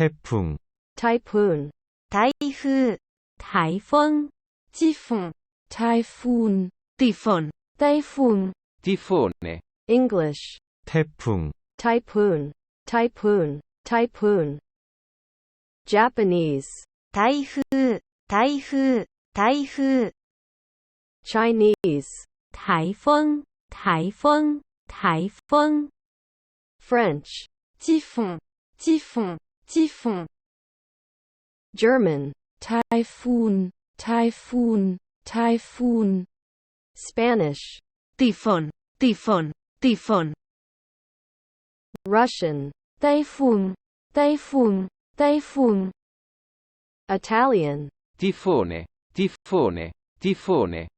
태풍, typhoon, 台風、台风 typhon, typhoon, typhon, typhoon, tifone, English, 태풍, typhoon, typhoon, typhoon. Japanese, 台風、台風、台風、 Chinese, 台風、台風、台風、 French, typhon, typhon, typhon, German, typhoon, typhoon, typhoon. Spanish, typhon, typhon, typhon, Russian, typhoon, typhoon, typhoon, Italian, tifone, tifone, tifone,